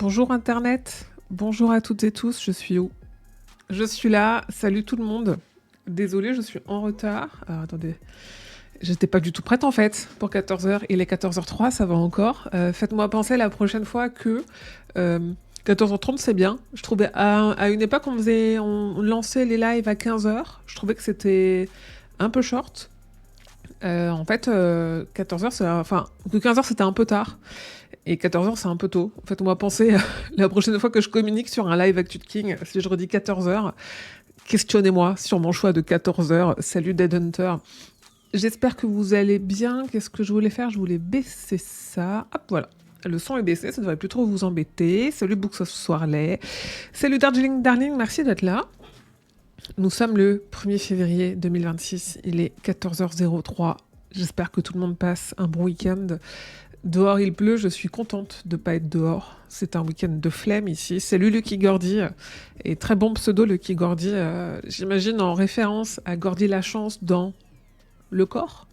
Bonjour Internet, bonjour à toutes et tous, je suis où? Je suis là, salut tout le monde. Désolée, je suis en retard. Alors, attendez, j'étais pas du tout prête en fait pour 14h. Il est 14h03, ça va encore. Faites-moi penser la prochaine fois que 14h30 c'est bien. Je trouvais à une époque on lançait les lives à 15h. Je trouvais que c'était un peu short. En fait, 14h, enfin, que 15h c'était un peu tard. Et 14h, c'est un peu tôt. En fait, on va penser la prochaine fois que je communique sur un live Actu de King, si je redis 14h, questionnez-moi sur mon choix de 14h. Salut Dead Hunter. J'espère que vous allez bien. Qu'est-ce que je voulais faire? Je voulais baisser ça. Hop, voilà. Le son est baissé, ça devrait plus trop vous embêter. Salut Books of Soirley. Salut Darjeeling Darling, merci d'être là. Nous sommes le 1er février 2026. Il est 14h03. J'espère que tout le monde passe un bon week-end. Dehors il pleut, je suis contente de pas être dehors. C'est un week-end de flemme ici. Salut Lucky Gordy. Et très bon pseudo Lucky Gordy. J'imagine en référence à Gordy Lachance dans Le Corps.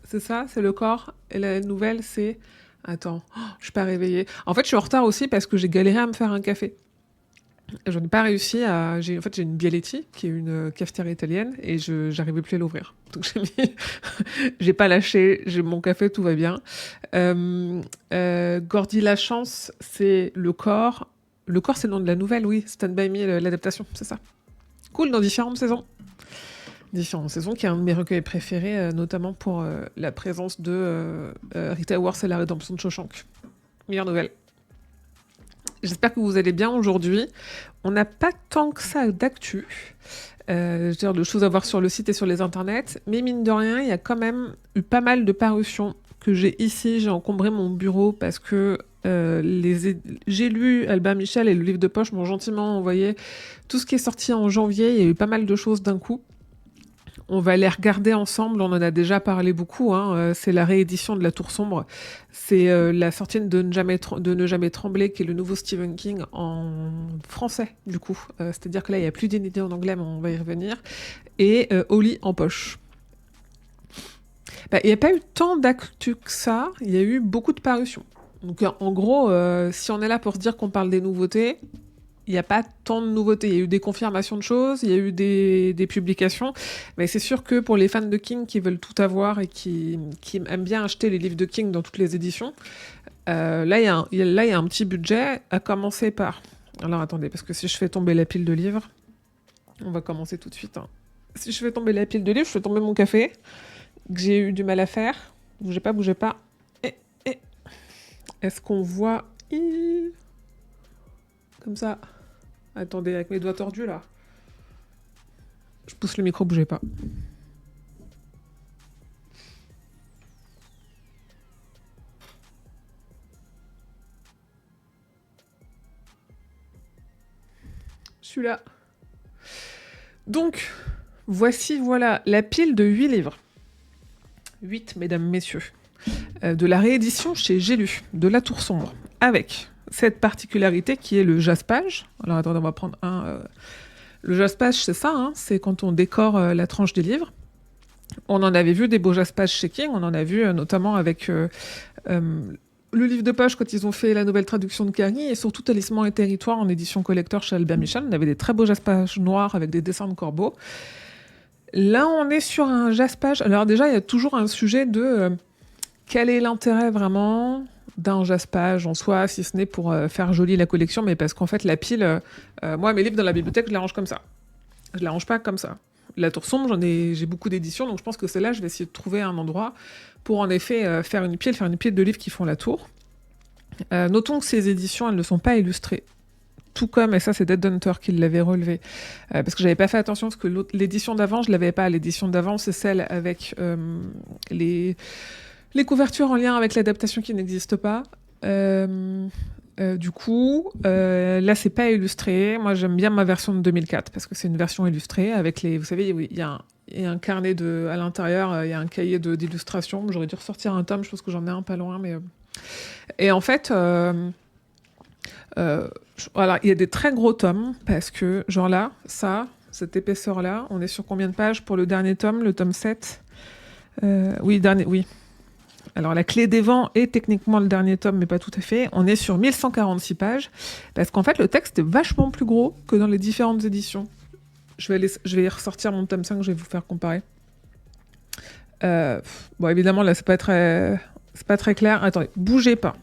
C'est ça, c'est Le Corps. Et la nouvelle c'est... Attends, je suis pas réveillée. En fait je suis en retard aussi parce que j'ai galéré à me faire un café. Je n'ai pas réussi à... En fait, j'ai une Bialetti, qui est une cafetière italienne, et j'arrivais plus à l'ouvrir. Donc j'ai mis... j'ai pas lâché, j'ai mon café, tout va bien. Gordy Lachance, c'est Le Corps. Le Corps, c'est le nom de la nouvelle, oui. Stand By Me, l'adaptation, c'est ça. Cool, dans différentes saisons. Différentes saisons, qui est un de mes recueils préférés, notamment pour la présence de Rita Hayworth et la rédemption de Shawshank. Meilleure nouvelle. J'espère que vous allez bien aujourd'hui. On n'a pas tant que ça d'actu, c'est-à-dire de choses à voir sur le site et sur les internets, mais mine de rien, il y a quand même eu pas mal de parutions que j'ai ici. J'ai encombré mon bureau parce que j'ai lu Albin Michel et le livre de poche m'ont gentiment envoyé tout ce qui est sorti en janvier. Il y a eu pas mal de choses d'un coup. On va les regarder ensemble, on en a déjà parlé beaucoup, hein. C'est la réédition de La Tour Sombre, c'est la sortie de Ne jamais trembler, qui est le nouveau Stephen King en français, du coup. C'est-à-dire que là, il n'y a plus d'inédits en anglais, mais on va y revenir. Et Oli en poche. Il n'y a pas eu tant d'actu que ça, il y a eu beaucoup de parutions. Donc en gros, si on est là pour se dire qu'on parle des nouveautés, il n'y a pas tant de nouveautés. Il y a eu des confirmations de choses, il y a eu des publications, mais c'est sûr que pour les fans de King qui veulent tout avoir et qui aiment bien acheter les livres de King dans toutes les éditions, là, il y a un petit budget, à commencer par... Alors attendez, parce que si je fais tomber la pile de livres, on va commencer tout de suite. Hein. Si je fais tomber la pile de livres, je fais tomber mon café, que j'ai eu du mal à faire. Bougez pas, bougez pas. Et... Est-ce qu'on voit... Comme ça. Attendez, avec mes doigts tordus, là. Je pousse le micro, bougez pas. Je suis là. Donc, voilà, la pile de 8 livres. 8, mesdames, messieurs. De la réédition chez J'ai lu, de La Tour Sombre, avec cette particularité qui est le jaspage. Alors attendez, on va prendre un... Le jaspage, c'est ça, hein, c'est quand on décore la tranche des livres. On en avait vu des beaux jaspages chez King, on en a vu notamment avec le livre de poche quand ils ont fait la nouvelle traduction de Carrie, et surtout Talisman et Territoire en édition collector chez Albert Michel. On avait des très beaux jaspages noirs avec des dessins de corbeaux. Là, on est sur un jaspage. Alors déjà, il y a toujours un sujet de... quel est l'intérêt vraiment d'un jaspage en soi, si ce n'est pour faire jolie la collection, mais parce qu'en fait, la pile... moi, mes livres dans la bibliothèque, je les range comme ça. Je les range pas comme ça. La Tour Sombre, j'ai beaucoup d'éditions, donc je pense que c'est là, je vais essayer de trouver un endroit pour en effet faire une pile de livres qui font la tour. Notons que ces éditions, elles ne sont pas illustrées. Tout comme, et ça c'est Dead Hunter qui l'avait relevé, parce que j'avais pas fait attention, parce que l'édition d'avant, je l'avais pas. L'édition d'avant, c'est celle avec les couvertures en lien avec l'adaptation qui n'existe pas. Du coup, là, c'est pas illustré. Moi, j'aime bien ma version de 2004 parce que c'est une version illustrée avec les... Vous savez, il y a un carnet à l'intérieur, il y a un cahier d'illustration. J'aurais dû ressortir un tome, je pense que j'en ai un pas loin. Mais... Et en fait, voilà, il y a des très gros tomes parce que, genre là, cette épaisseur-là, on est sur combien de pages pour le dernier tome, le tome 7 oui, dernier, oui. Alors, La Clé des Vents est techniquement le dernier tome, mais pas tout à fait. On est sur 1146 pages, parce qu'en fait, le texte est vachement plus gros que dans les différentes éditions. Je vais ressortir mon tome 5, je vais vous faire comparer. Bon, évidemment, là, c'est pas très clair. Attendez, bougez pas.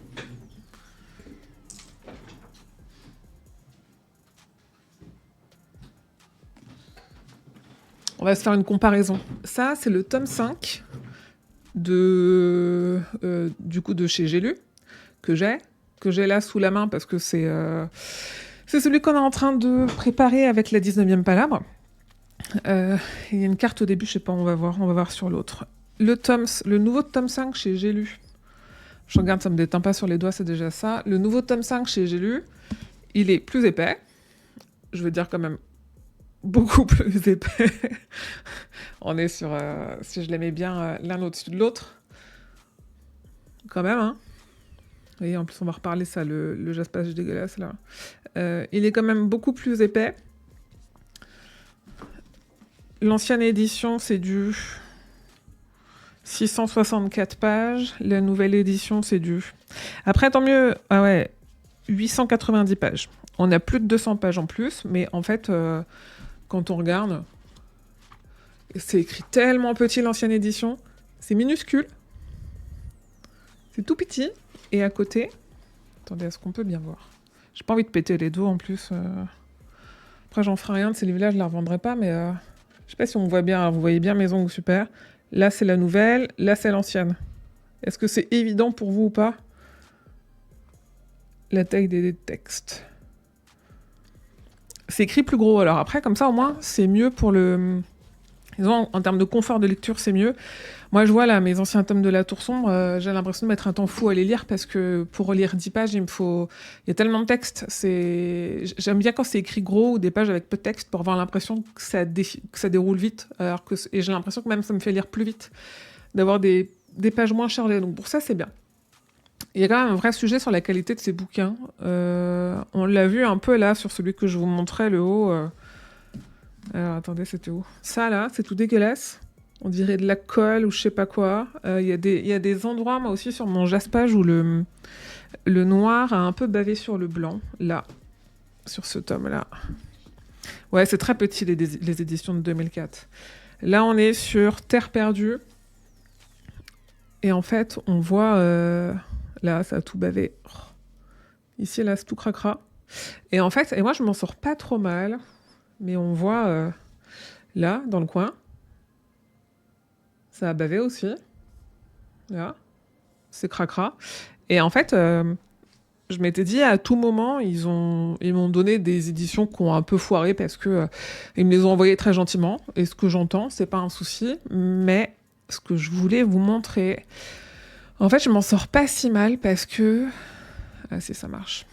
On va se faire une comparaison. Ça, c'est le tome 5 du coup de chez J'ai lu, que j'ai là sous la main parce que c'est celui qu'on est en train de préparer avec la 19e palabre. Il y a une carte au début, je sais pas, on va voir sur l'autre. Le nouveau tome 5 chez J'ai lu. Je regarde, ça me déteint pas sur les doigts, c'est déjà ça. Le nouveau tome 5 chez J'ai lu, il est plus épais. Je veux dire quand même beaucoup plus épais. On est sur, si je les mets bien l'un au-dessus de l'autre, quand même, hein. Et en plus, on va reparler ça, le jaspage dégueulasse, là. Il est quand même beaucoup plus épais. L'ancienne édition, c'est du 664 pages. La nouvelle édition, c'est du... Après, tant mieux. Ah ouais, 890 pages. On a plus de 200 pages en plus, mais en fait, quand on regarde, c'est écrit tellement petit, l'ancienne édition. C'est minuscule. C'est tout petit. Et à côté... Attendez, est-ce qu'on peut bien voir? J'ai pas envie de péter les dos, en plus. Après, j'en ferai rien de ces livres-là, je la revendrai pas, mais... Je sais pas si on voit bien. Alors, vous voyez bien mes ongles, super. Là, c'est la nouvelle. Là, c'est l'ancienne. Est-ce que c'est évident pour vous ou pas? La taille des textes. C'est écrit plus gros. Alors après, comme ça, au moins, c'est mieux pour le... Disons, en termes de confort de lecture, c'est mieux. Moi, je vois là, mes anciens tomes de La Tour Sombre, j'ai l'impression de mettre un temps fou à les lire parce que pour lire 10 pages, il y a tellement de texte. J'aime bien quand c'est écrit gros ou des pages avec peu de texte pour avoir l'impression que ça déroule vite. Et j'ai l'impression que même ça me fait lire plus vite, d'avoir des pages moins chargées. Donc pour ça, c'est bien. Il y a quand même un vrai sujet sur la qualité de ces bouquins. On l'a vu un peu là sur celui que je vous montrais, le haut. Alors attendez, c'était où? Ça là, c'est tout dégueulasse. On dirait de la colle ou je sais pas quoi. Il y a des endroits, moi aussi, sur mon jaspage où le noir a un peu bavé sur le blanc. Là, sur ce tome-là. Ouais, c'est très petit, les éditions de 2004. Là, on est sur Terre perdue. Et en fait, on voit... là, ça a tout bavé. Ici, là, c'est tout cracra. Et en fait, moi, je m'en sors pas trop mal. Mais on voit, là, dans le coin, ça a bavé aussi. Là, c'est cracra. Et en fait, je m'étais dit, à tout moment, ils m'ont donné des éditions qui ont un peu foiré parce que ils me les ont envoyées très gentiment. Et ce que j'entends, c'est pas un souci. Mais ce que je voulais vous montrer... En fait, je m'en sors pas si mal parce que... Ah, si, ça marche.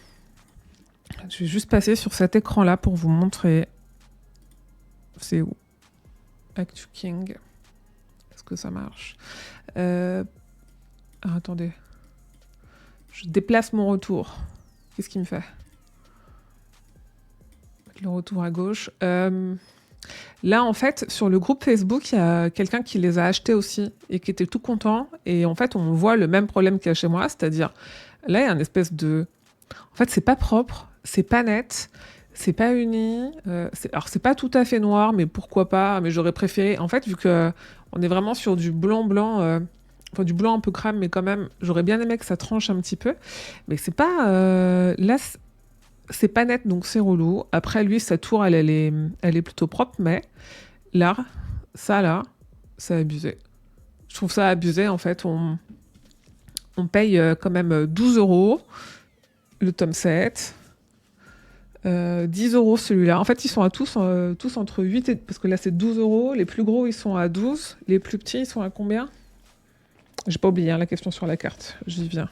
Je vais juste passer sur cet écran-là pour vous montrer... C'est où? Actu King. Est-ce que ça marche? Attendez. Je déplace mon retour. Qu'est-ce qu'il me fait? Le retour à gauche. Là, en fait, sur le groupe Facebook, il y a quelqu'un qui les a achetés aussi et qui était tout content. Et en fait, on voit le même problème qu'il y a chez moi, c'est-à-dire, là, il y a une espèce de... En fait, c'est pas propre, c'est pas net... C'est pas uni, alors c'est pas tout à fait noir, mais pourquoi pas, mais j'aurais préféré, en fait, vu que on est vraiment sur du blanc, enfin du blanc un peu crème, mais quand même, j'aurais bien aimé que ça tranche un petit peu, mais c'est pas, là, c'est pas net, donc c'est relou. Après, lui, sa tour, elle est plutôt propre, mais là, c'est abusé. Je trouve ça abusé, en fait, on paye quand même 12 € le tome 7, 10 € celui-là. En fait, ils sont à tous entre 8 et... Parce que là, c'est 12 €. Les plus gros, ils sont à 12. Les plus petits, ils sont à combien? J'ai pas oublié la question sur la carte. J'y viens.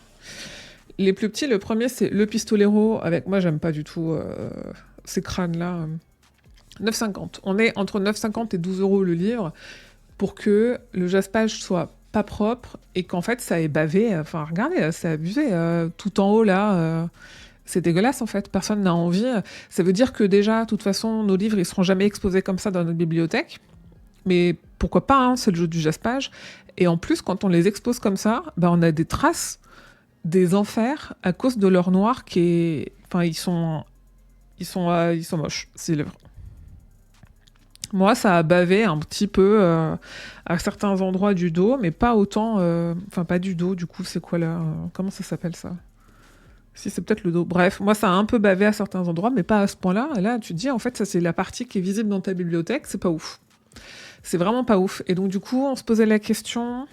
Les plus petits, le premier, c'est le Pistolero. Avec moi, j'aime pas du tout ces crânes-là. 9,50. On est entre 9,50 et 12 € le livre pour que le jaspage soit pas propre et qu'en fait, ça ait bavé. Enfin, regardez, c'est abusé. Tout en haut, là... C'est dégueulasse, en fait. Personne n'a envie. Ça veut dire que déjà, de toute façon, nos livres, ils seront jamais exposés comme ça dans notre bibliothèque. Mais pourquoi pas, hein, c'est le jeu du jaspage. Et en plus, quand on les expose comme ça, bah, on a des traces des enfers à cause de leur noir qui est... Enfin, ils sont moches, ces lèvres. Moi, ça a bavé un petit peu à certains endroits du dos, mais pas autant... Enfin, pas du dos, du coup, c'est quoi là comment ça s'appelle ça? Si, c'est peut-être le dos. Bref, moi, ça a un peu bavé à certains endroits, mais pas à ce point-là. Et là, tu te dis, en fait, ça, c'est la partie qui est visible dans ta bibliothèque, c'est pas ouf. C'est vraiment pas ouf. Et donc, du coup, on se posait la question...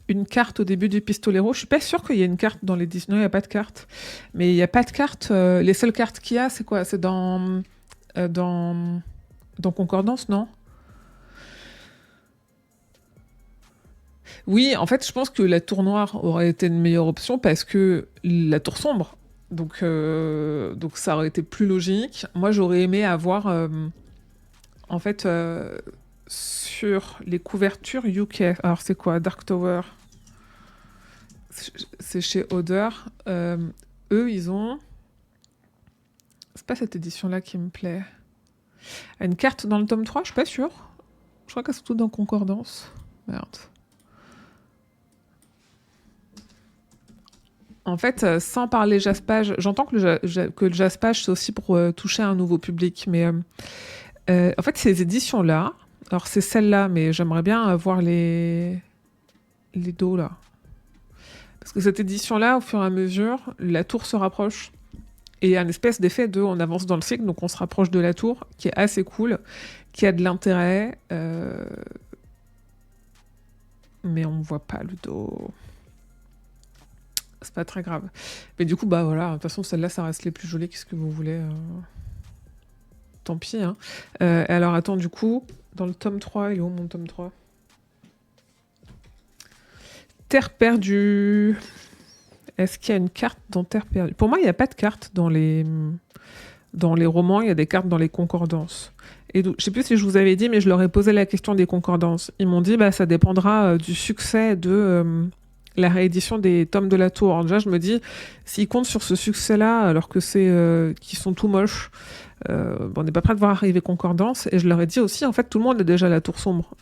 Une carte au début du Pistolero. Je suis pas sûre qu'il y ait une carte dans l'édition. Non, il n'y a pas de carte. Mais il n'y a pas de carte. Les seules cartes qu'il y a, c'est quoi? C'est dans Concordance, non? Oui, en fait, je pense que la tour noire aurait été une meilleure option parce que la tour sombre. Donc ça aurait été plus logique. Moi, j'aurais aimé avoir, en fait, sur les couvertures UK. Alors, c'est quoi? Dark Tower. C'est chez Oder. Eux, ils ont... C'est pas cette édition-là qui me plaît. Une carte dans le tome 3, je suis pas sûre. Je crois qu'elles sont toutes dans Concordance. Merde. En fait, sans parler jaspage, j'entends que le jaspage, c'est aussi pour toucher un nouveau public. Mais en fait, ces éditions-là, alors c'est celle-là, mais j'aimerais bien voir les dos, là. Parce que cette édition-là, au fur et à mesure, la tour se rapproche. Et il y a une espèce d'effet de on avance dans le cycle, donc on se rapproche de la tour, qui est assez cool, qui a de l'intérêt. Mais on voit pas le dos. C'est pas très grave. Mais du coup, bah voilà, de toute façon, celle-là, ça reste les plus jolies. Qu'est-ce que vous voulez Tant pis. Hein. Alors, attends, du coup, dans le tome 3, il est où mon tome 3? Terre perdue. Est-ce qu'il y a une carte dans Terre perdue? Pour moi, il n'y a pas de carte dans les romans. Il y a des cartes dans les concordances. Et donc, je sais plus si je vous avais dit, mais je leur ai posé la question des concordances. Ils m'ont dit, bah, ça dépendra du succès de la réédition des tomes de la Tour. Alors déjà, je me dis, s'ils comptent sur ce succès-là, alors que c'est qu'ils sont tout moches, on n'est pas prêt de voir arriver Concordance. Et je leur ai dit aussi, en fait, tout le monde a déjà la Tour sombre.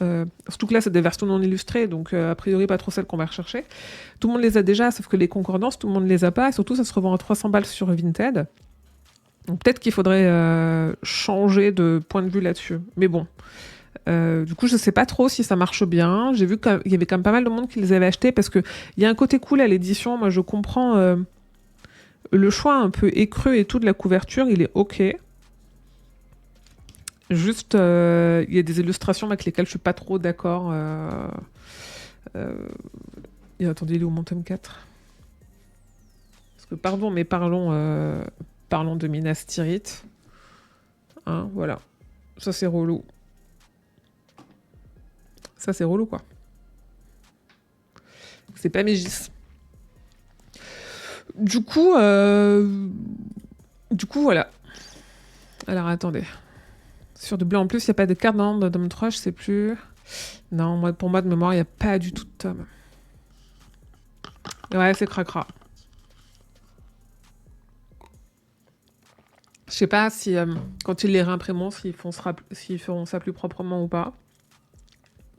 Surtout que là, c'est des versions non illustrées, donc a priori pas trop celles qu'on va rechercher. Tout le monde les a déjà, sauf que les Concordances, tout le monde ne les a pas. Et surtout, ça se revend à 300 balles sur Vinted. Donc peut-être qu'il faudrait changer de point de vue là-dessus. Mais bon. Du coup, je sais pas trop si ça marche bien. J'ai vu qu'il y avait quand même pas mal de monde qui les avait achetés parce qu'il y a un côté cool à l'édition. Moi, je comprends le choix un peu écreux et tout de la couverture. Il est OK. Juste, il y a des illustrations avec lesquelles je suis pas trop d'accord. Et attendez, il est où mon tome 4? Parce que, pardon, mais parlons de Minas Tirith. Hein, voilà. Ça, c'est relou. Ça, c'est relou, quoi. C'est pas Mégis. Du coup, voilà. Alors, attendez. Sur de bleu, en plus, il n'y a pas de carte dans le tome 3, je sais plus. Non, pour moi, de mémoire, il n'y a pas du tout de tome. Ouais, c'est cracra. Je sais pas si, quand ils les réimprimeront, s'ils feront ça plus proprement ou pas.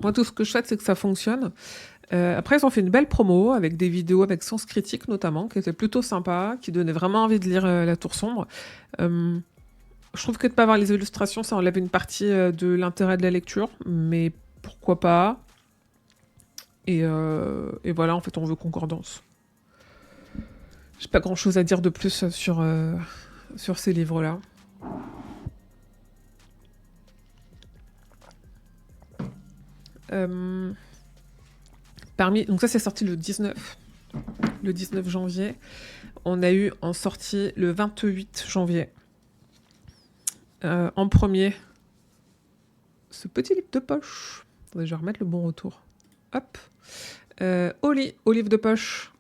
Moi, tout ce que je souhaite, c'est que ça fonctionne. Après, ils ont fait une belle promo avec des vidéos avec sens critique notamment, qui étaient plutôt sympas, qui donnaient vraiment envie de lire La Tour sombre. Je trouve que de ne pas avoir les illustrations, ça enlève une partie de l'intérêt de la lecture, mais pourquoi pas. Et voilà, en fait, on veut concordance. J'ai pas grand-chose à dire de plus sur ces livres-là. Donc ça, c'est sorti le 19 janvier. On a eu en sortie le 28 janvier. En premier, ce petit livre de poche. Attendez, je vais remettre le bon retour. Hop. Au livre de poche.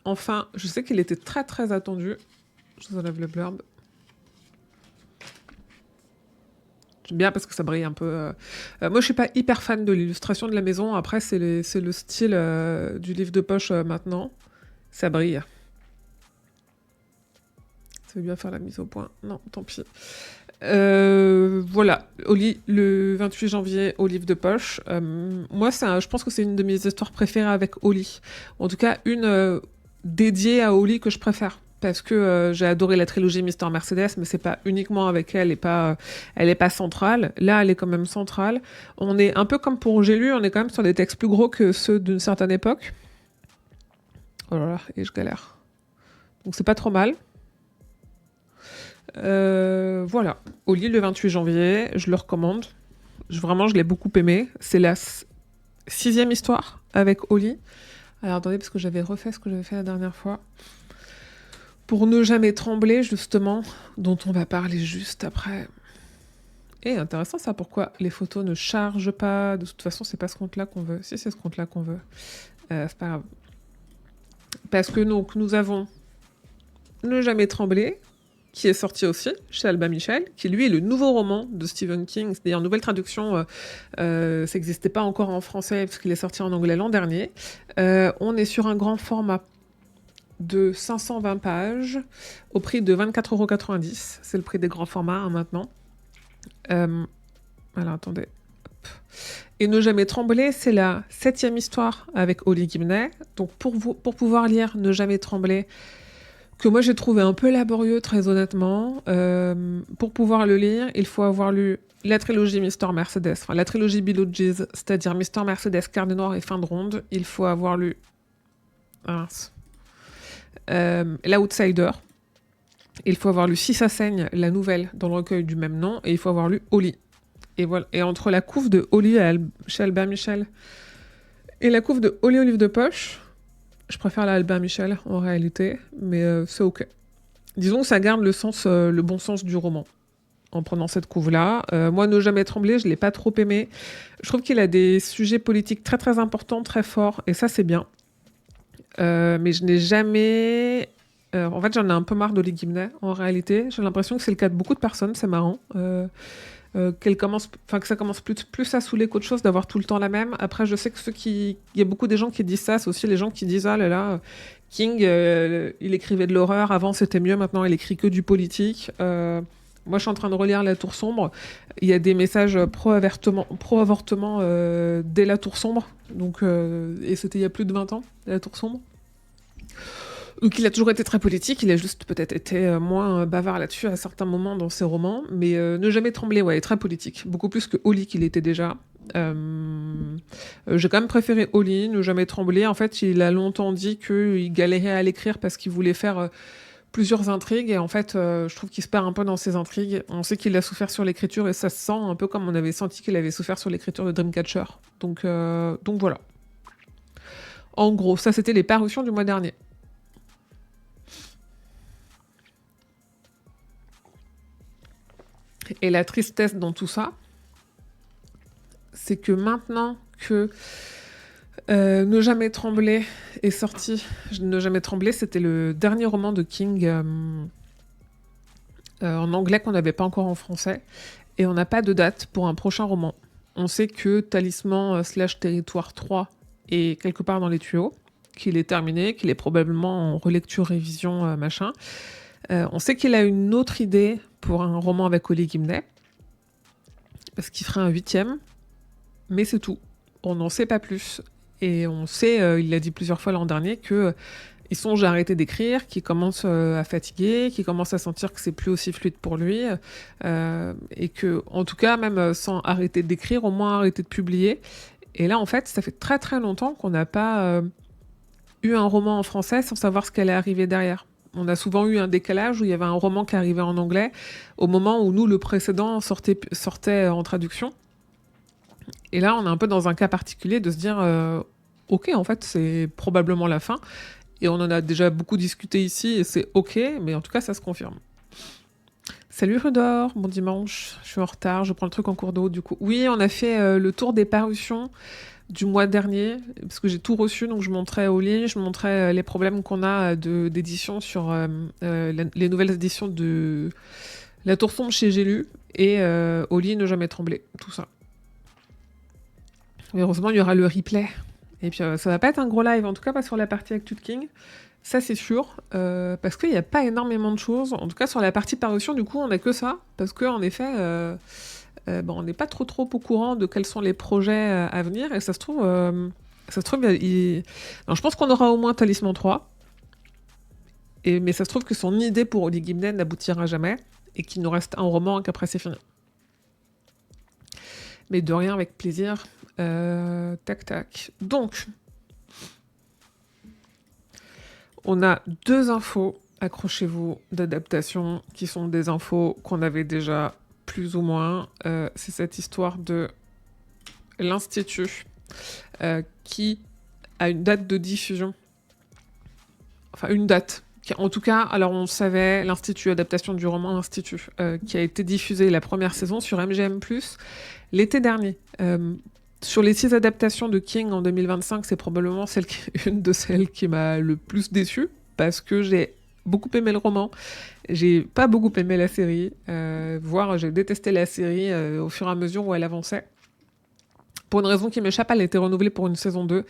Enfin, je sais qu'il était très très attendu. Je vous enlève le blurb. J'aime bien parce que ça brille un peu. Moi, je suis pas hyper fan de l'illustration de la maison. Après, c'est le style du livre de poche maintenant. Ça brille. Ça veut bien faire la mise au point. Non, tant pis. Voilà, le 28 janvier, au livre de poche. Moi, je pense que c'est une de mes histoires préférées avec Oli. En tout cas, une dédiée à Oli que je préfère. Parce que j'ai adoré la trilogie Mister Mercedes, mais c'est pas uniquement avec elle, elle est pas centrale. Là, elle est quand même centrale. On est un peu comme pour J'ai lu, on est quand même sur des textes plus gros que ceux d'une certaine époque. Oh là là, et je galère. Donc c'est pas trop mal. Voilà, Oli le 28 janvier, je le recommande. Vraiment, je l'ai beaucoup aimé. C'est la 6e histoire avec Oli. Alors attendez, parce que j'avais refait ce que j'avais fait la dernière fois. Pour ne jamais trembler, justement, dont on va parler juste après. Et intéressant ça, pourquoi les photos ne chargent pas. De toute façon, c'est pas ce compte-là qu'on veut. Si, c'est ce compte-là qu'on veut. C'est pas grave. Parce que donc, nous avons Ne jamais trembler, qui est sorti aussi chez Albin Michel, qui lui est le nouveau roman de Stephen King. C'est d'ailleurs une nouvelle traduction, ça n'existait pas encore en français, parce qu'il est sorti en anglais l'an dernier. On est sur un grand format de 520 pages, au prix de 24,90 €. C'est le prix des grands formats hein, maintenant. Alors attendez. Hop. Et Ne jamais trembler, c'est la 7e histoire avec Oli Gibney. Donc pour pouvoir lire Ne jamais trembler, que moi j'ai trouvé un peu laborieux, très honnêtement. Pour pouvoir le lire, il faut avoir lu la trilogie Mister Mercedes, enfin la trilogie Bilogies, c'est-à-dire Mister Mercedes, Carte Noire et Fin de Ronde. Il faut avoir lu L'Outsider. Il faut avoir lu Si ça saigne, la nouvelle dans le recueil du même nom, et il faut avoir lu Oli. Et voilà. Et entre la couve de Oli chez Albin Michel et la couve de Oli au livre de poche, je préfère la Albin Michel en réalité, mais c'est ok. Disons que ça garde le bon sens du roman en prenant cette couve-là. Moi, Ne jamais trembler, je l'ai pas trop aimé. Je trouve qu'il a des sujets politiques très très importants, très forts, et ça c'est bien. Mais je n'ai jamais... en fait, j'en ai un peu marre d'Oli Gibney, en réalité. J'ai l'impression que c'est le cas de beaucoup de personnes, c'est marrant. Que ça commence plus à saouler qu'autre chose d'avoir tout le temps la même. Après, je sais que il y a beaucoup des gens qui disent ça, c'est aussi les gens qui disent ah là là, King, il écrivait de l'horreur, avant c'était mieux, maintenant il écrit que du politique. Moi, je suis en train de relire La Tour Sombre. Il y a des messages pro-avortement dès La Tour Sombre. Donc, et c'était il y a plus de 20 ans, La Tour Sombre. Donc il a toujours été très politique, il a juste peut-être été moins bavard là-dessus à certains moments dans ses romans, mais Ne jamais trembler, ouais, est très politique, beaucoup plus que Oli qu'il était déjà. J'ai quand même préféré Oli, Ne jamais trembler. En fait, il a longtemps dit qu'il galérait à l'écrire parce qu'il voulait faire plusieurs intrigues, et en fait, je trouve qu'il se perd un peu dans ses intrigues. On sait qu'il a souffert sur l'écriture, et ça se sent un peu comme on avait senti qu'il avait souffert sur l'écriture de Dreamcatcher. Donc voilà. En gros, ça c'était les parutions du mois dernier. Et la tristesse dans tout ça, c'est que maintenant que Ne jamais trembler est sorti, Ne jamais trembler, c'était le dernier roman de King en anglais qu'on n'avait pas encore en français, et on n'a pas de date pour un prochain roman. On sait que Talisman / Territoire 3 est quelque part dans les tuyaux, qu'il est terminé, qu'il est probablement en relecture, révision, machin. On sait qu'il a une autre idée pour un roman avec Oli Gibney, parce qu'il ferait un 8e, mais c'est tout. On n'en sait pas plus. Et on sait, il l'a dit plusieurs fois l'an dernier, qu'il songe à arrêter d'écrire, qu'il commence à fatiguer, qu'il commence à sentir que c'est plus aussi fluide pour lui, et que, en tout cas, même sans arrêter d'écrire, au moins arrêter de publier. Et là, en fait, ça fait très très longtemps qu'on n'a pas eu un roman en français sans savoir ce qu'allait arriver derrière. On a souvent eu un décalage où il y avait un roman qui arrivait en anglais au moment où nous, le précédent, sortait en traduction. Et là, on est un peu dans un cas particulier de se dire ok, en fait, c'est probablement la fin. Et on en a déjà beaucoup discuté ici, et c'est ok, mais en tout cas, ça se confirme. Salut Rudor, bon dimanche, je suis en retard, je prends le truc en cours de route du coup. Oui, on a fait le tour des parutions du mois dernier, parce que j'ai tout reçu, donc je montrais aux lignes, je montrais les problèmes qu'on a d'édition sur les nouvelles éditions de La Tour Sombre chez J'ai lu, et Oli Ne jamais trembler, tout ça. Mais heureusement, il y aura le replay. Et puis ça va pas être un gros live, en tout cas pas sur la partie Actu de King. ça c'est sûr, parce qu'il n'y a pas énormément de choses. En tout cas, sur la partie parution, du coup, on n'a que ça, parce qu'en effet, on n'est pas trop au courant de quels sont les projets à venir, et ça se trouve, non, je pense qu'on aura au moins Talisman 3, mais ça se trouve que son idée pour Holly Gibnen n'aboutira jamais, et qu'il nous reste un roman et qu'après c'est fini. Mais de rien, avec plaisir. Tac. Donc, on a 2 infos, accrochez-vous, d'adaptation, qui sont des infos qu'on avait déjà plus ou moins. C'est cette histoire de l'Institut qui a une date de diffusion. Enfin, une date. En tout cas, alors on savait, l'Institut, adaptation du roman L'Institut, qui a été diffusé la première saison sur MGM+, l'été dernier. Sur les 6 adaptations de King en 2025, c'est probablement une de celles qui m'a le plus déçue, parce que j'ai beaucoup aimé le roman, j'ai pas beaucoup aimé la série, voire j'ai détesté la série au fur et à mesure où elle avançait. Pour une raison qui m'échappe, elle a été renouvelée pour une saison 2,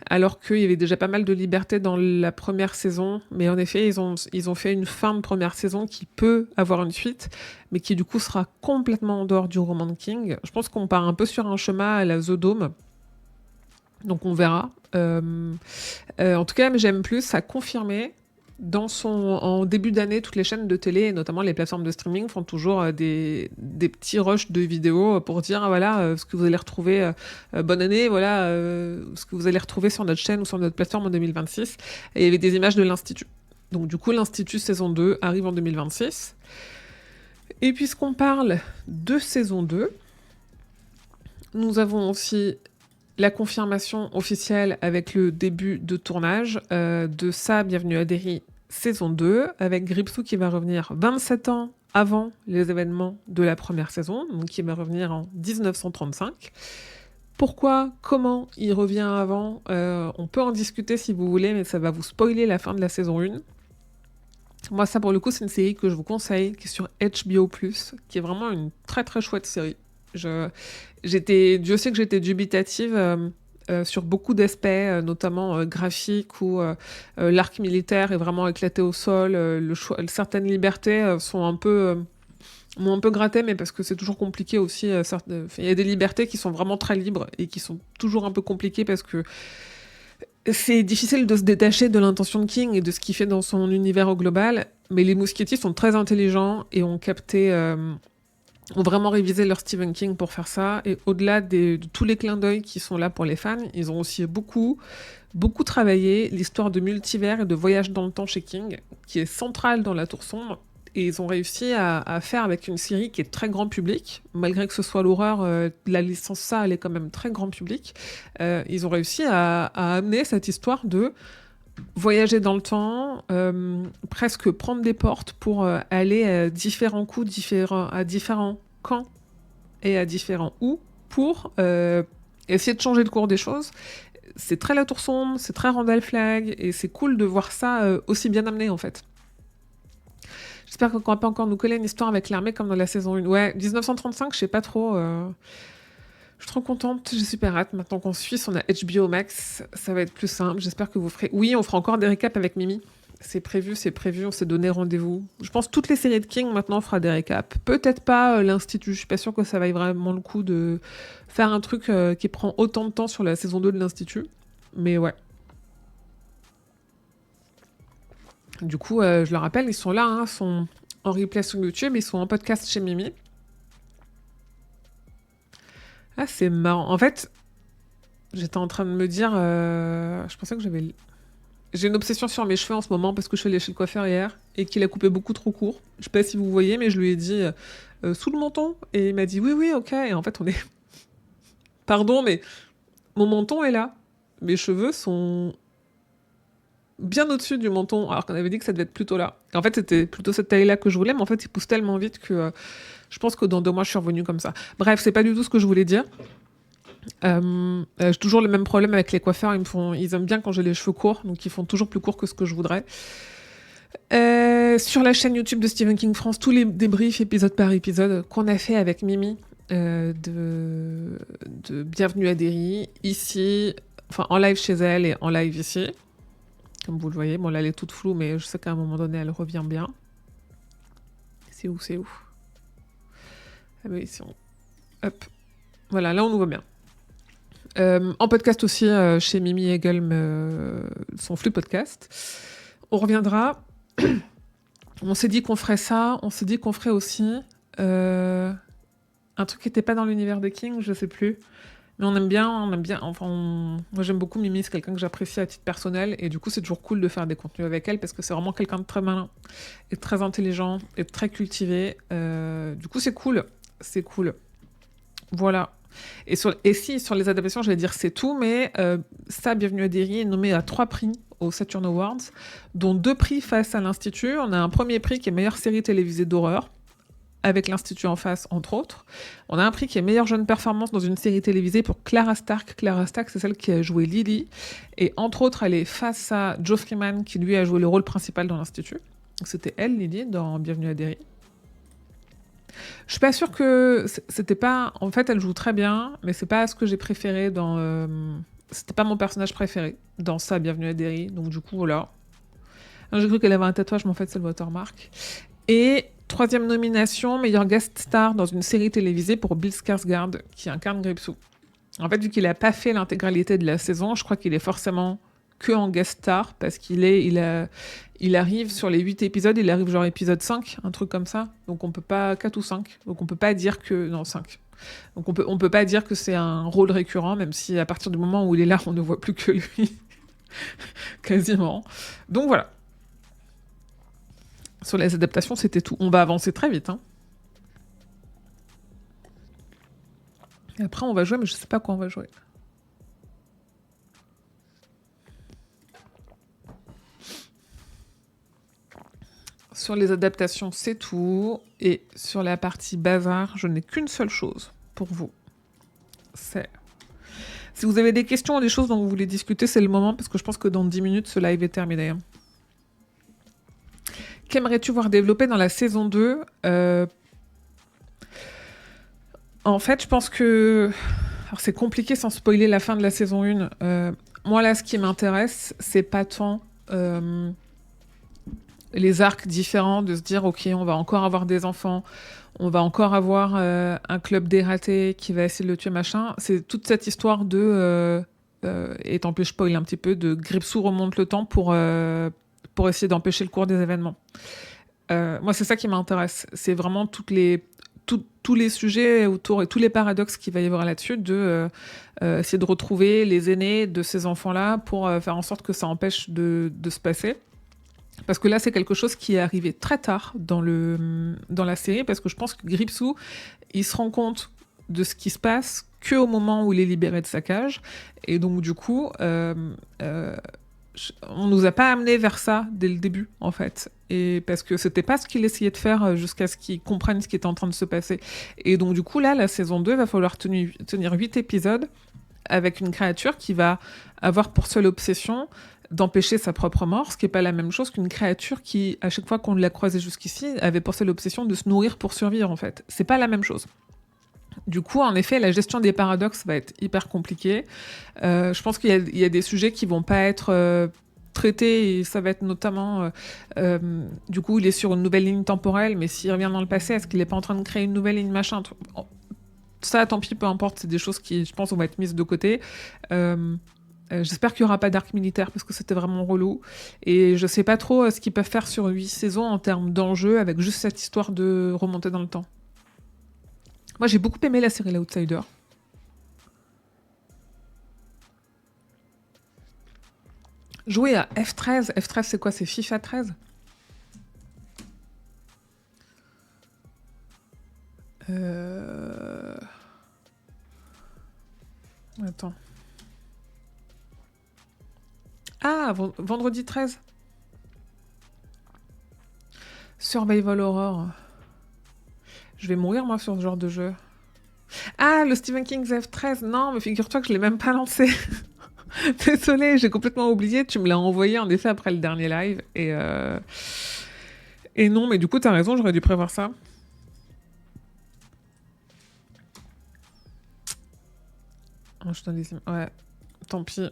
alors qu'il y avait déjà pas mal de liberté dans la première saison, mais en effet, ils ont fait une fin de première saison qui peut avoir une suite, mais qui du coup sera complètement en dehors du roman de King. Je pense qu'on part un peu sur un chemin à la The Dome, donc on verra. En tout cas, j'aime plus, a confirmé. En début d'année, toutes les chaînes de télé, et notamment les plateformes de streaming, font toujours des petits rushs de vidéos pour dire voilà ce que vous allez retrouver, bonne année, voilà ce que vous allez retrouver sur notre chaîne ou sur notre plateforme en 2026. Et il y avait des images de l'Institut. Donc du coup, l'Institut saison 2 arrive en 2026. Et puisqu'on parle de saison 2, nous avons aussi la confirmation officielle avec le début de tournage de Ça, Bienvenue à Derry, saison 2, avec Gripsou qui va revenir 27 ans avant les événements de la première saison, donc qui va revenir en 1935. Pourquoi, comment il revient avant, on peut en discuter si vous voulez, mais ça va vous spoiler la fin de la saison 1. Moi, ça pour le coup, c'est une série que je vous conseille, qui est sur HBO+, qui est vraiment une très très chouette série. Dieu sait que j'étais dubitative sur beaucoup d'aspects, notamment graphiques, où l'arc militaire est vraiment éclaté au sol, certaines libertés m'ont un peu gratté, mais parce que c'est toujours compliqué aussi. Il y a des libertés qui sont vraiment très libres et qui sont toujours un peu compliquées parce que c'est difficile de se détacher de l'intention de King et de ce qu'il fait dans son univers au global, mais les Muschietti sont très intelligents et ont vraiment révisé leur Stephen King pour faire ça, et au-delà de tous les clins d'œil qui sont là pour les fans, ils ont aussi beaucoup travaillé l'histoire de multivers et de voyage dans le temps chez King, qui est centrale dans La Tour Sombre, et ils ont réussi à faire avec une série qui est très grand public, malgré que ce soit l'horreur, la licence ça, elle est quand même très grand public, ils ont réussi à amener cette histoire de voyager dans le temps, presque prendre des portes pour aller à différents coups, à différents camps et à différents où, pour essayer de changer le cours des choses. C'est très La Tour Sombre, c'est très Randall Flagg, et c'est cool de voir ça aussi bien amené en fait. J'espère qu'on va pas encore nous coller une histoire avec l'armée comme dans la saison 1. Ouais, 1935, je sais pas trop... Je suis trop contente, j'ai super hâte. Maintenant qu'on suit, on a HBO Max, ça va être plus simple. J'espère que vous ferez... Oui, on fera encore des récaps avec Mimi. C'est prévu, on s'est donné rendez-vous. Je pense que toutes les séries de King, maintenant, on fera des récaps. Peut-être pas l'Institut, je suis pas sûre que ça vaille vraiment le coup de faire un truc qui prend autant de temps sur la saison 2 de l'Institut. Mais ouais. Du coup, je le rappelle, ils sont là, hein, sont en replay sur YouTube, ils sont en podcast chez Mimi. Ah, c'est marrant. En fait, j'étais en train de me dire... je pensais que j'avais... J'ai une obsession sur mes cheveux en ce moment parce que je suis allée chez le coiffeur hier et qu'il a coupé beaucoup trop court. Je sais pas si vous voyez, mais je lui ai dit sous le menton, et il m'a dit oui, ok. Et en fait, on est... Pardon, mais mon menton est là. Mes cheveux sont bien au-dessus du menton, alors qu'on avait dit que ça devait être plutôt là. Et en fait, c'était plutôt cette taille-là que je voulais, mais en fait, ils poussent tellement vite que je pense que dans 2 mois, je suis revenue comme ça. Bref, c'est pas du tout ce que je voulais dire. J'ai toujours le même problème avec les coiffeurs, ils aiment bien quand j'ai les cheveux courts, donc ils font toujours plus court que ce que je voudrais. Sur la chaîne YouTube de Stephen King France, tous les débriefs épisode par épisode qu'on a fait avec Mimi de Bienvenue à Derry, ici, enfin en live chez elle et en live ici. comme vous le voyez. Bon, là, elle est toute floue, mais je sais qu'à un moment donné, elle revient bien. C'est où? Ah bah ici, hop. Voilà, là, on nous voit bien. En podcast aussi, chez Mimi Hegel, son flux podcast. On reviendra. On s'est dit qu'on ferait ça. On s'est dit qu'on ferait aussi un truc qui n'était pas dans l'univers des Kings, je sais plus. Mais on aime bien. Moi, j'aime beaucoup Mimi, c'est quelqu'un que j'apprécie à titre personnel. Et du coup, c'est toujours cool de faire des contenus avec elle parce que c'est vraiment quelqu'un de très malin et de très intelligent et de très cultivé. Du coup, c'est cool. C'est cool. Voilà. Et sur les adaptations, j'allais dire c'est tout, mais ça, Bienvenue à Derry est nommé à 3 prix aux Saturn Awards, dont 2 prix face à l'Institut. On a un premier prix qui est meilleure série télévisée d'horreur, avec l'Institut en face, entre autres. On a un prix qui est meilleure jeune performance dans une série télévisée pour Clara Stark. Clara Stark, c'est celle qui a joué Lily. Et entre autres, elle est face à Joe Freeman, qui lui a joué le rôle principal dans l'Institut. C'était elle, Lily, dans Bienvenue à Derry. Je suis pas sûre que c'était pas. En fait, elle joue très bien, mais c'est pas ce que j'ai préféré dans. C'était pas mon personnage préféré dans ça, Bienvenue à Derry. Donc du coup, voilà. J'ai cru qu'elle avait un tatouage, mais en fait, c'est le watermark. Et 3e nomination, meilleur guest star dans une série télévisée pour Bill Skarsgård, qui incarne Gripsou. En fait, vu qu'il a pas fait l'intégralité de la saison, je crois qu'il est forcément que en guest star, parce il arrive sur les 8 épisodes, il arrive genre épisode 5, un truc comme ça. Donc on peut pas, 4 ou 5. Donc on peut pas dire que, non, 5. Donc on peut pas dire que c'est un rôle récurrent, même si à partir du moment où il est là, on ne voit plus que lui. Quasiment. Donc voilà. Sur les adaptations, c'était tout. On va avancer très vite, hein. Et après, on va jouer, mais je sais pas quoi on va jouer. Sur les adaptations, c'est tout. Et sur la partie bazar, je n'ai qu'une seule chose pour vous. C'est... Si vous avez des questions ou des choses dont vous voulez discuter, c'est le moment, parce que je pense que dans 10 minutes, ce live est terminé. Qu'aimerais-tu voir développer dans la saison 2 ? En fait, je pense que... Alors, c'est compliqué sans spoiler la fin de la saison 1. Moi, là, ce qui m'intéresse, c'est pas tant... les arcs différents, de se dire, ok, on va encore avoir des enfants, on va encore avoir un club dératé qui va essayer de le tuer, machin. C'est toute cette histoire de... et tant pis, je spoil un petit peu, de Gripsou remonte le temps pour essayer d'empêcher le cours des événements. Moi, c'est ça qui m'intéresse. C'est vraiment tous les sujets autour et tous les paradoxes qu'il va y avoir là-dessus, de essayer de retrouver les aînés de ces enfants-là pour faire en sorte que ça empêche de se passer. Parce que là, c'est quelque chose qui est arrivé très tard dans la série, parce que je pense que Gripsou, il se rend compte de ce qui se passe qu'au moment où il est libéré de sa cage. Et donc, du coup, on nous a pas amené vers ça dès le début, en fait. Et parce que c'était pas ce qu'il essayait de faire jusqu'à ce qu'il comprenne ce qui était en train de se passer. Et donc, du coup, là, la saison 2, il va falloir tenir 8 épisodes avec une créature qui va avoir pour seule obsession d'empêcher sa propre mort, ce qui n'est pas la même chose qu'une créature qui, à chaque fois qu'on l'a croisée jusqu'ici, avait pour seule obsession de se nourrir pour survivre, en fait. C'est pas la même chose. Du coup, en effet, la gestion des paradoxes va être hyper compliquée. Je pense qu'il y a des sujets qui vont pas être traités, et ça va être notamment... du coup, il est sur une nouvelle ligne temporelle, mais s'il revient dans le passé, est-ce qu'il n'est pas en train de créer une nouvelle ligne machin ? Ça, tant pis, peu importe, c'est des choses qui, je pense, vont être mises de côté. J'espère qu'il n'y aura pas d'arc militaire, parce que c'était vraiment relou. Et je sais pas trop ce qu'ils peuvent faire sur 8 saisons en termes d'enjeux, avec juste cette histoire de remonter dans le temps. Moi, j'ai beaucoup aimé la série L'Outsider. Jouer à F13. F13, c'est quoi ? C'est FIFA 13 ? Attends. Ah, vendredi 13. Survival Horror. Je vais mourir, moi, sur ce genre de jeu. Ah, le Stephen King's F13. Non, mais figure-toi que je l'ai même pas lancé. Désolée, j'ai complètement oublié. Tu me l'as envoyé, en effet, après le dernier live. Et non, mais du coup, t'as raison, j'aurais dû prévoir ça. Oh, je donne des... Ouais, tant pis.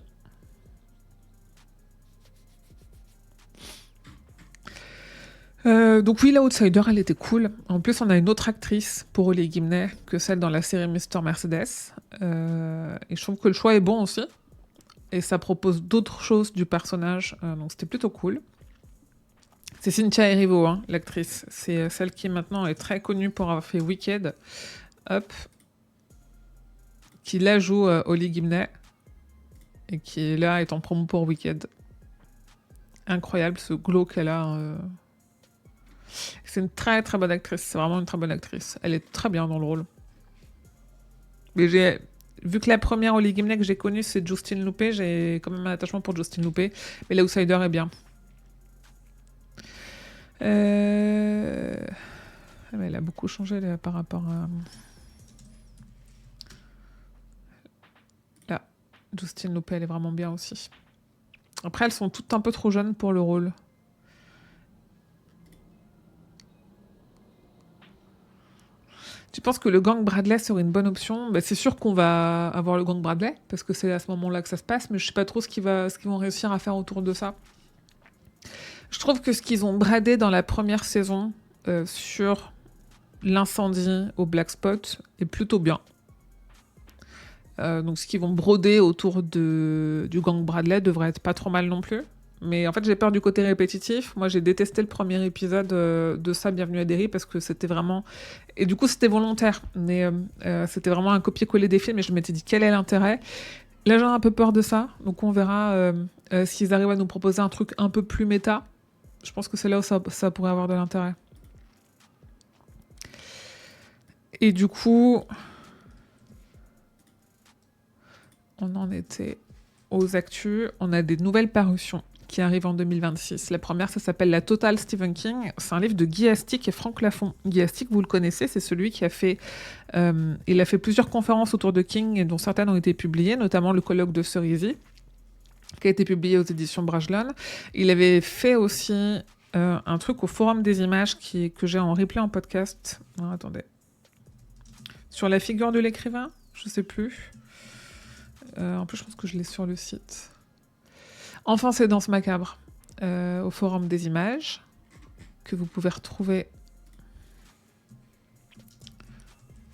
Donc oui, la Outsider, elle était cool. En plus, on a une autre actrice pour Holly Gimney que celle dans la série Mister Mercedes. Et je trouve que le choix est bon aussi. Et ça propose d'autres choses du personnage. Donc c'était plutôt cool. C'est Cynthia Erivo, hein, l'actrice. C'est celle qui maintenant est très connue pour avoir fait Wicked. Hop. Qui là joue Holly Gimney. Et qui là est en promo pour Wicked. Incroyable ce glow qu'elle a. C'est une très très bonne actrice. C'est vraiment une très bonne actrice. Elle est très bien dans le rôle. Mais vu que la première Holly Gimney que j'ai connue c'est Justine Loupé, j'ai quand même un attachement pour Justine Loupé. Mais l'Outsider est bien. Mais elle a beaucoup changé là, par rapport à... Là, Justine Loupé, elle est vraiment bien aussi. Après, elles sont toutes un peu trop jeunes pour le rôle. Tu penses que le gang Bradley serait une bonne option? C'est sûr qu'on va avoir le gang Bradley, parce que c'est à ce moment-là que ça se passe, mais je sais pas trop ce qu'ils vont réussir à faire autour de ça. Je trouve que ce qu'ils ont bradé dans la première saison sur l'incendie au Black Spot est plutôt bien. Donc ce qu'ils vont broder autour du gang Bradley devrait être pas trop mal non plus. Mais en fait, j'ai peur du côté répétitif. Moi, j'ai détesté le premier épisode de ça, Bienvenue à Derry, parce que c'était vraiment... Et du coup, c'était volontaire. Mais c'était vraiment un copier-coller des films, et je m'étais dit, quel est l'intérêt? Là, j'ai un peu peur de ça. Donc, on verra s'ils arrivent à nous proposer un truc un peu plus méta. Je pense que c'est là où ça pourrait avoir de l'intérêt. Et du coup... On en était aux actus. On a des nouvelles parutions qui arrivent en 2026. La première, ça s'appelle La Totale Stephen King. C'est un livre de Guy Astic et Franck Lafont. Guy Astic, vous le connaissez, c'est celui qui a fait... il a fait plusieurs conférences autour de King, et dont certaines ont été publiées, notamment le colloque de Cerisy, qui a été publié aux éditions Bragelonne. Il avait fait aussi un truc au Forum des Images que j'ai en replay en podcast. Non, attendez. Sur la figure de l'écrivain, je sais plus. En plus, je pense que je l'ai sur le site. Enfin, c'est Danse macabre, au Forum des Images, que vous pouvez retrouver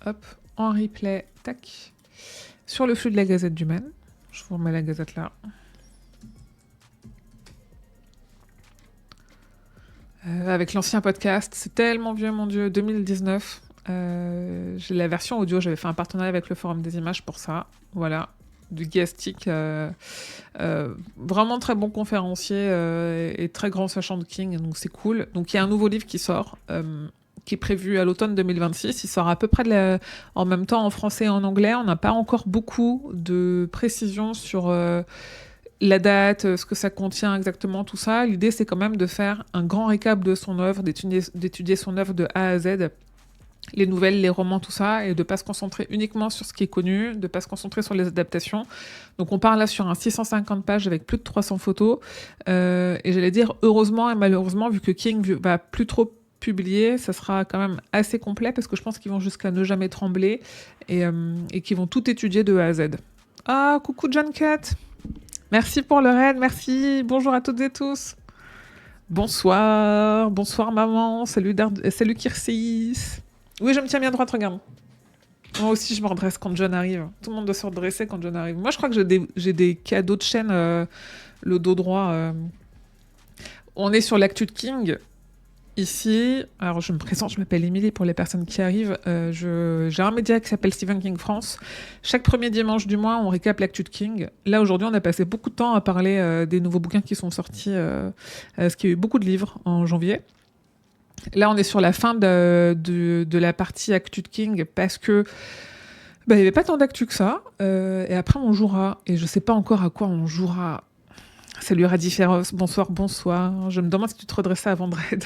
hop, en replay, tac, sur le flux de la Gazette du Maine. Je vous remets la Gazette là. Avec l'ancien podcast, c'est tellement vieux, mon Dieu, 2019. J'ai la version audio, j'avais fait un partenariat avec le Forum des Images pour ça. Voilà. Du Guy Astic, vraiment très bon conférencier et très grand sachant de King, donc c'est cool. Donc il y a un nouveau livre qui sort, qui est prévu à l'automne 2026. Il sort à peu près en même temps en français et en anglais. On n'a pas encore beaucoup de précisions sur la date, ce que ça contient exactement, tout ça. L'idée, c'est quand même de faire un grand récap de son œuvre, d'étudier son œuvre de A à Z, les nouvelles, les romans, tout ça, et de pas se concentrer uniquement sur ce qui est connu, de pas se concentrer sur les adaptations. Donc on part là sur un 650 pages avec plus de 300 photos, et j'allais dire heureusement et malheureusement, vu que King va plus trop publier, ça sera quand même assez complet, parce que je pense qu'ils vont jusqu'à ne jamais trembler, et qu'ils vont tout étudier de A à Z. Ah, coucou John Cat, merci pour le raid, merci, bonjour à toutes et tous. Bonsoir maman, salut Kirsis. Oui, je me tiens bien droite, regarde. Moi aussi, je me redresse quand John arrive. Tout le monde doit se redresser quand John arrive. Moi, je crois que j'ai des cadeaux de chaîne, le dos droit. On est sur l'actu de King. Ici, alors je me présente, je m'appelle Émilie pour les personnes qui arrivent. J'ai un média qui s'appelle Stephen King France. Chaque premier dimanche du mois, on récap l'actu de King. Là, aujourd'hui, on a passé beaucoup de temps à parler des nouveaux bouquins qui sont sortis, parce qu'il y a eu beaucoup de livres en janvier. Là, on est sur la fin de la partie actu de King, parce que il n'y avait pas tant d'actu que ça. Et après, on jouera. Et je ne sais pas encore à quoi on jouera. Salut Radiféros, bonsoir. Je me demande si tu te redressais avant de raid.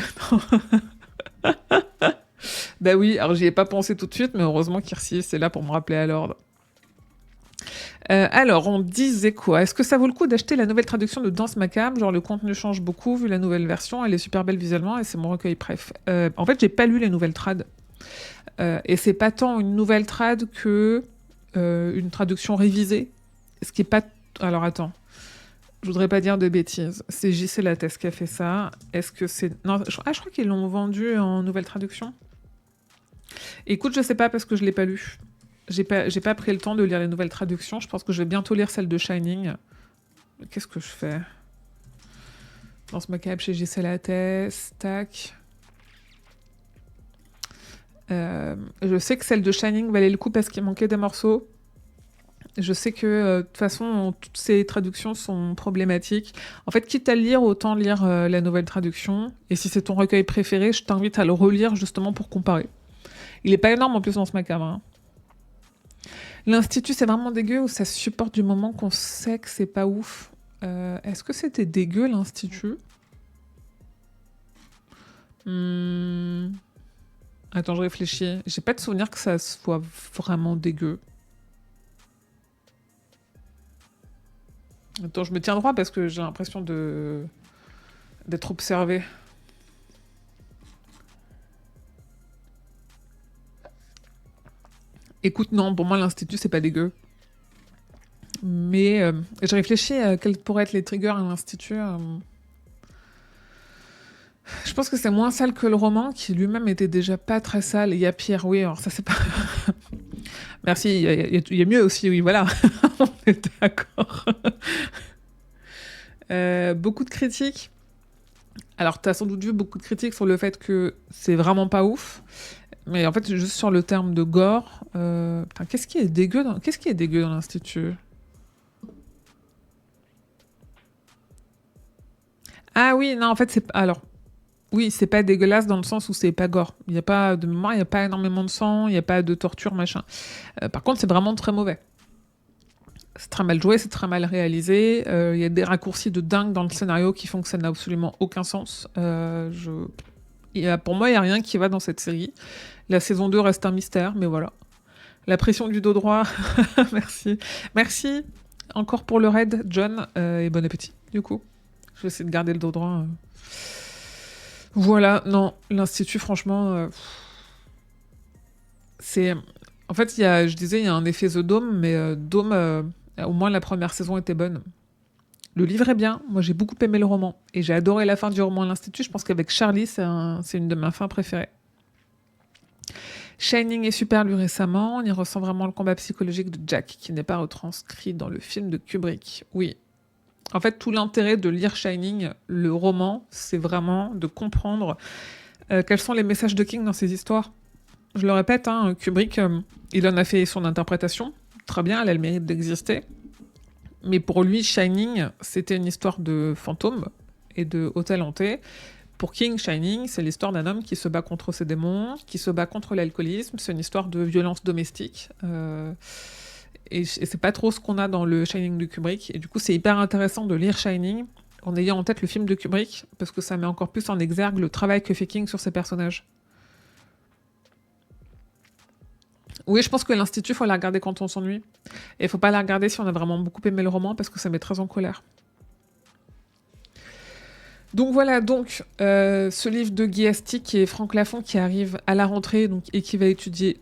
Bah oui, alors j'y ai pas pensé tout de suite, mais heureusement qu'Irsi c'est là pour me rappeler à l'ordre. Alors, on disait quoi? Est-ce que ça vaut le coup d'acheter la nouvelle traduction de Danse macabre? Genre, le contenu change beaucoup vu la nouvelle version, elle est super belle visuellement et c'est mon recueil préf. En fait, j'ai pas lu les nouvelles trad. Et c'est pas tant une nouvelle trad que une traduction révisée. Ce qui est pas... Alors, attends. Je voudrais pas dire de bêtises. C'est JC Lattès qui a fait ça. Est-ce que c'est... Non, je crois qu'ils l'ont vendu en nouvelle traduction. Écoute, je sais pas parce que je l'ai pas lu. J'ai pas pris le temps de lire les nouvelles traductions. Je pense que je vais bientôt lire celle de Shining. Qu'est-ce que je fais? Lance macabre chez JC Lattès. Tac. Je sais que celle de Shining valait le coup parce qu'il manquait des morceaux. Je sais que de toute façon, toutes ces traductions sont problématiques. En fait, quitte à le lire, autant lire la nouvelle traduction. Et si c'est ton recueil préféré, je t'invite à le relire justement pour comparer. Il est pas énorme en plus dans ce macabre. Hein. L'Institut, c'est vraiment dégueu ou ça se supporte du moment qu'on sait que c'est pas ouf? Est-ce que c'était dégueu l'Institut? Attends, je réfléchis. J'ai pas de souvenir que ça soit vraiment dégueu. Attends, je me tiens droit parce que j'ai l'impression d'être observée. Écoute, non, pour moi, l'Institut, c'est pas dégueu. Mais je réfléchis à quels pourraient être les triggers à l'Institut. Je pense que c'est moins sale que le roman, qui lui-même était déjà pas très sale. Et il y a pire, oui, alors ça, c'est pas... Merci, il y a mieux aussi, oui, voilà. On est d'accord. Beaucoup de critiques. Alors, t'as sans doute vu beaucoup de critiques sur le fait que c'est vraiment pas ouf. Mais en fait, juste sur le terme de gore... Putain, qu'est-ce qui est dégueu dans l'Institut? Ah oui, non, en fait, c'est... Alors, oui, c'est pas dégueulasse dans le sens où c'est pas gore. Il y a pas de mémoire, il y a pas énormément de sang, il y a pas de torture, machin. Par contre, c'est vraiment très mauvais. C'est très mal joué, c'est très mal réalisé. Il y a des raccourcis de dingue dans le scénario qui font que ça n'a absolument aucun sens. Pour moi, il n'y a rien qui va dans cette série. La saison 2 reste un mystère, mais voilà. La pression du dos droit, merci. Merci encore pour le raid, John, et bon appétit, du coup. Je vais essayer de garder le dos droit. Voilà, non, l'Institut, franchement, c'est... En fait, je disais, il y a un effet The Dome, mais Dome, au moins la première saison était bonne. Le livre est bien, moi j'ai beaucoup aimé le roman, et j'ai adoré la fin du roman à l'Institut, je pense qu'avec Charlie, c'est une de mes fins préférées. Shining est super lu récemment, on y ressent vraiment le combat psychologique de Jack, qui n'est pas retranscrit dans le film de Kubrick. Oui. En fait, tout l'intérêt de lire Shining, le roman, c'est vraiment de comprendre quels sont les messages de King dans ces histoires. Je le répète, hein, Kubrick, il en a fait son interprétation. Très bien, elle a le mérite d'exister. Mais pour lui, Shining, c'était une histoire de fantôme et de hôtel hanté. Pour King, Shining, c'est l'histoire d'un homme qui se bat contre ses démons, qui se bat contre l'alcoolisme. C'est une histoire de violence domestique. Et c'est pas trop ce qu'on a dans le Shining de Kubrick. Et du coup, c'est hyper intéressant de lire Shining en ayant en tête le film de Kubrick, parce que ça met encore plus en exergue le travail que fait King sur ses personnages. Oui, je pense que l'Institut, il faut la regarder quand on s'ennuie. Et il faut pas la regarder si on a vraiment beaucoup aimé le roman, parce que ça met très en colère. Donc voilà, ce livre de Guy Astic et Franck Lafont qui arrive à la rentrée et qui va étudier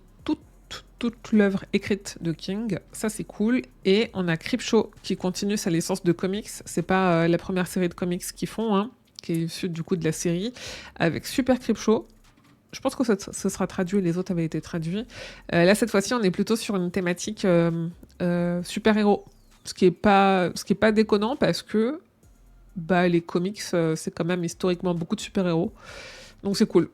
toute l'œuvre écrite de King, ça c'est cool. Et on a Creepshow qui continue sa licence de comics. C'est pas la première série de comics qu'ils font, hein, qui est issue du coup de la série, avec Super Creepshow. Je pense que ce sera traduit, les autres avaient été traduits. Là, cette fois-ci, on est plutôt sur une thématique super-héros. Ce qui est pas déconnant parce que les comics, c'est quand même historiquement beaucoup de super-héros. Donc c'est cool.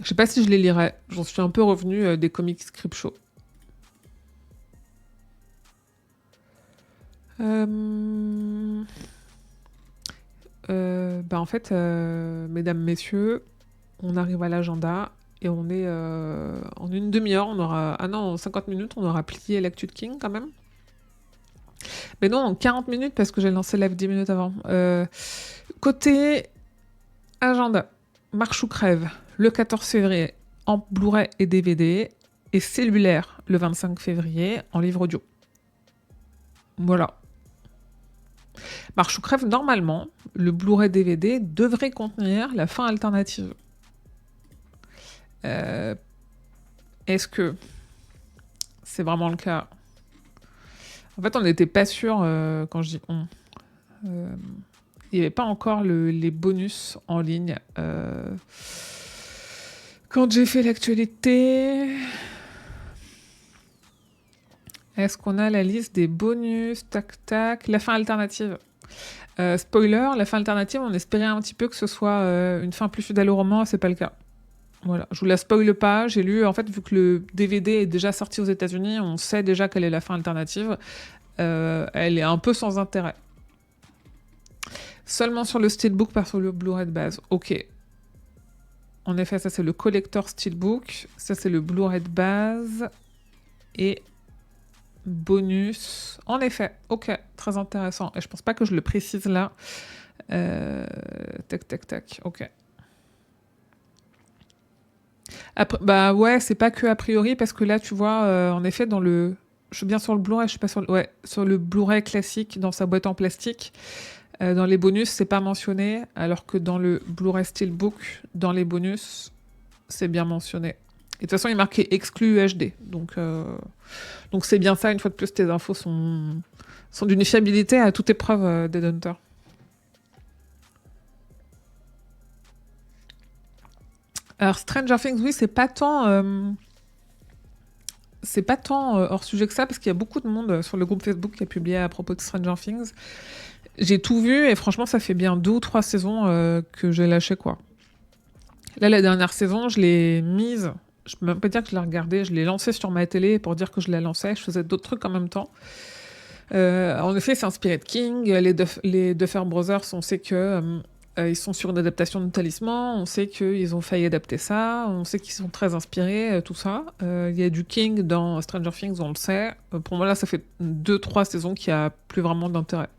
Je sais pas si je les lirai. J'en suis un peu revenue des comics Creepshow. En fait, mesdames, messieurs, on arrive à l'agenda et on est en une demi-heure, en 50 minutes, on aura plié l'actu de King quand même. Mais non, en 40 minutes parce que j'ai lancé live 10 minutes avant. Côté agenda, Marche ou crève, le 14 février en Blu-ray et DVD, et Cellulaire le 25 février en livre audio. Voilà. Marche ou crève, normalement, le Blu-ray DVD devrait contenir la fin alternative. Est-ce que c'est vraiment le cas? En fait, on n'était pas sûr, quand je dis on, Il n'y avait pas encore les bonus en ligne. Quand j'ai fait l'actualité... Est-ce qu'on a la liste des bonus? Tac, tac. La fin alternative. Spoiler, la fin alternative, on espérait un petit peu que ce soit une fin plus fidèle au roman, c'est pas le cas. Voilà, je vous la spoile pas. J'ai lu, en fait, vu que le DVD est déjà sorti aux États-Unis, on sait déjà quelle est la fin alternative. Elle est un peu sans intérêt. Seulement sur le steelbook, par sur le Blu-ray de base. Ok. En effet, ça c'est le collector steelbook. Ça c'est le Blu-ray de base. Et bonus. En effet, ok, très intéressant. Et je pense pas que je le précise là. Tac, tac, tac. Ok. Après, bah ouais, c'est pas que a priori, parce que là, tu vois, en effet, dans le... Je suis bien sur le Blu-ray, je suis pas sur le... Ouais, sur le Blu-ray classique, dans sa boîte en plastique, dans les bonus, c'est pas mentionné, alors que dans le Blu-ray Steelbook, dans les bonus, c'est bien mentionné. Et de toute façon, il est marqué exclu UHD. Donc c'est bien ça, une fois de plus, tes infos sont d'une fiabilité à toute épreuve des Hunter. Alors, Stranger Things, oui, c'est pas tant hors sujet que ça, parce qu'il y a beaucoup de monde sur le groupe Facebook qui a publié à propos de Stranger Things. J'ai tout vu, et franchement, ça fait bien 2 ou 3 saisons que j'ai lâché, quoi. Là, la dernière saison, je l'ai mise, je peux même pas dire que je l'ai regardée, je l'ai lancée sur ma télé pour dire que je la lançais, je faisais d'autres trucs en même temps. En effet, c'est inspiré de King, les Duffer Brothers, on sait que... ils sont sur une adaptation de Talisman, on sait qu'ils ont failli adapter ça, on sait qu'ils sont très inspirés, tout ça. Il y a du King dans Stranger Things, on le sait. Pour moi, là, ça fait 2-3 saisons qu'il n'y a plus vraiment d'intérêt.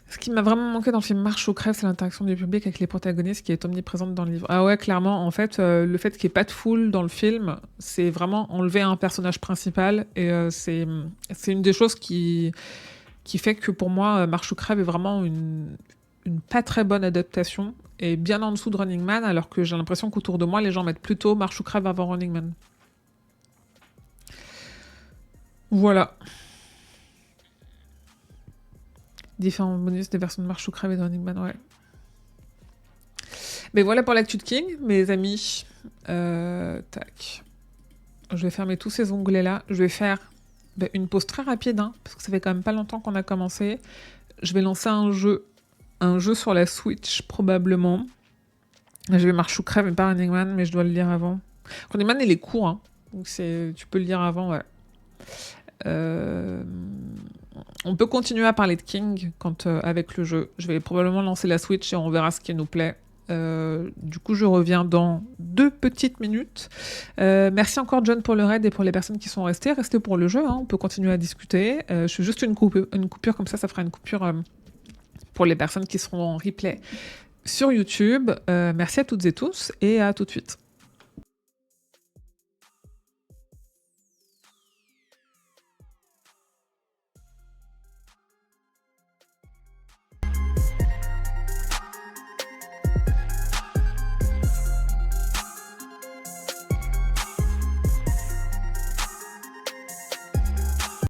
Ce qui m'a vraiment manqué dans le film Marche ou crève, c'est l'interaction du public avec les protagonistes qui est omniprésente dans le livre. Ah ouais, clairement, en fait, le fait qu'il n'y ait pas de foule dans le film, c'est vraiment enlever un personnage principal, et c'est une des choses qui fait que pour moi, Marche ou crève est vraiment une pas très bonne adaptation, et bien en dessous de Running Man, alors que j'ai l'impression qu'autour de moi, les gens mettent plutôt Marche ou crève avant Running Man. Voilà. Différents bonus des versions de Marche ou crève et de Running Man, ouais. Mais voilà pour l'actu de King, mes amis. Tac. Je vais fermer tous ces onglets-là. Je vais faire une pause très rapide, hein, parce que ça fait quand même pas longtemps qu'on a commencé. Je vais lancer un jeu sur la Switch, probablement. Je vais Marche ou crève, mais pas Running Man, mais je dois le lire avant. Running Man, il est court, hein, donc tu peux le lire avant, ouais. On peut continuer à parler de King avec le jeu. Je vais probablement lancer la Switch et on verra ce qui nous plaît. Du coup, je reviens dans 2 petites minutes. Merci encore John pour le raid et pour les personnes qui sont restées. Restez pour le jeu, hein, on peut continuer à discuter. Je fais juste une coupure comme ça fera une coupure pour les personnes qui seront en replay sur YouTube. Merci à toutes et tous et à tout de suite.